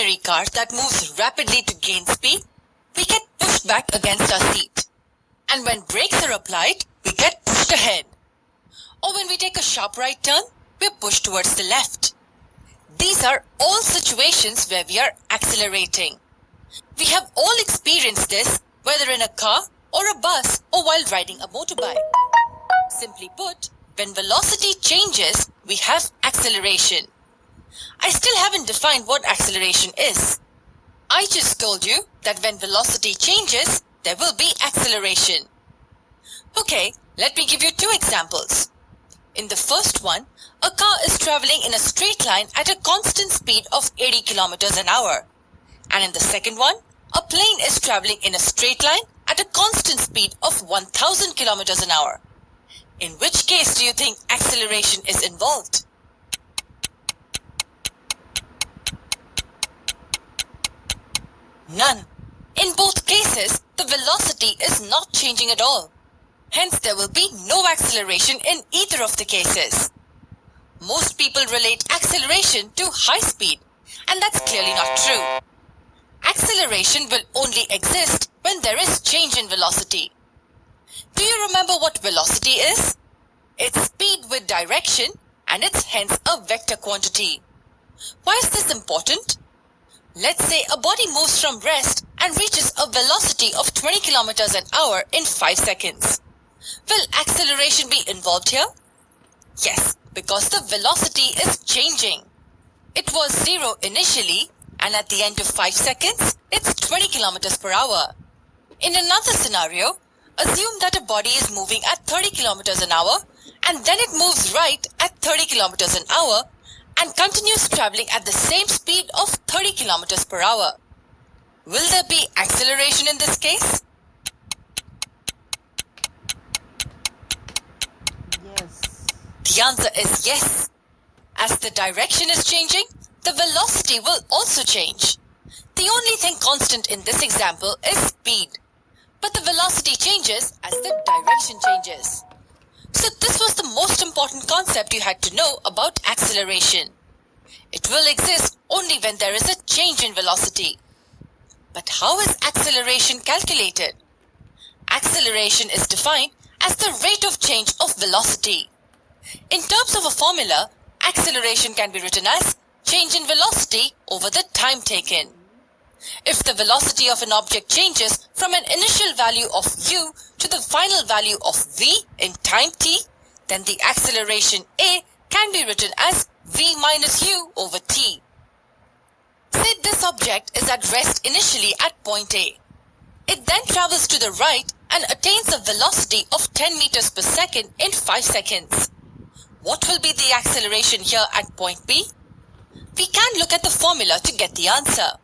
stationary car that moves rapidly to gain speed, we get pushed back against our seat. And when brakes are applied, we get pushed ahead. Or when we take a sharp right turn, we're pushed towards the left. These are all situations where we are accelerating. We have all experienced this, whether in a car or a bus or while riding a motorbike. Simply put, when velocity changes, we have acceleration. I still haven't defined what acceleration is. I just told you that when velocity changes, there will be acceleration. Okay, let me give you two examples. In the first one, a car is traveling in a straight line at a constant speed of 80 kilometers an hour. And in the second one, a plane is traveling in a straight line at a constant speed of 1000 kilometers an hour. In which case do you think acceleration is involved? None. In both cases, the velocity is not changing at all. Hence, there will be no acceleration in either of the cases. Most people relate acceleration to high speed, and that's clearly not true. Acceleration will only exist when there is change in velocity. Do you remember what velocity is? It's speed with direction, and it's hence a vector quantity. Why is this important? Let's say a body moves from rest and reaches a velocity of 20 kilometers an hour in 5 seconds. Will acceleration be involved here? Yes, because the velocity is changing. It was 0 initially, and at the end of 5 seconds, it's 20 kilometers per hour. In another scenario, assume that a body is moving at 30 kilometers an hour, and then it moves right at 30 kilometers an hour, and continues traveling at the same speed of 30 kilometers per hour. Will there be acceleration in this case? Yes. The answer is yes. As the direction is changing, the velocity will also change. The only thing constant in this example is speed, but the velocity changes as the direction changes. So this was the most important concept you had to know about acceleration. It will exist only when there is a change in velocity. But how is acceleration calculated? Acceleration is defined as the rate of change of velocity. In terms of a formula, acceleration can be written as change in velocity over the time taken. If the velocity of an object changes from an initial value of u to the final value of v in time t, then the acceleration a can be written as v minus u over t. Say this object is at rest initially at point A. It then travels to the right and attains a velocity of 10 meters per second in 5 seconds. What will be the acceleration here at point B? We can look at the formula to get the answer.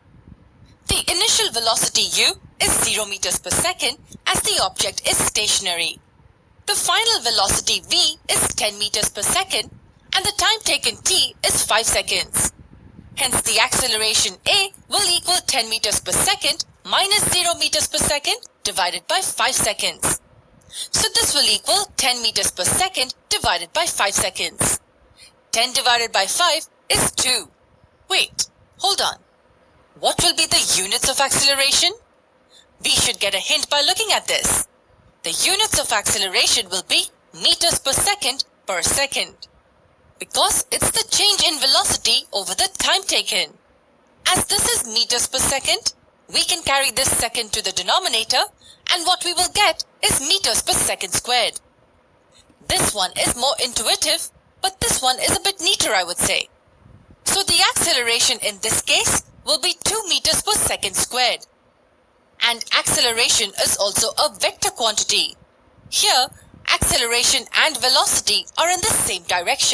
The initial velocity u is 0 meters per second as the object is stationary. The final velocity v is 10 meters per second and the time taken t is 5 seconds. Hence the acceleration a will equal 10 meters per second minus 0 meters per second divided by 5 seconds. So this will equal 10 meters per second divided by 5 seconds. 10 divided by 5 is 2. Wait, hold on. What will be the units of acceleration? We should get a hint by looking at this. The units of acceleration will be meters per second, because it's the change in velocity over the time taken. As this is meters per second, we can carry this second to the denominator, and what we will get is meters per second squared. This one is more intuitive, but this one is a bit neater, I would say. So the acceleration in this case will be 2 meters per second squared. And acceleration is also a vector quantity. Here, acceleration and velocity are in the same direction.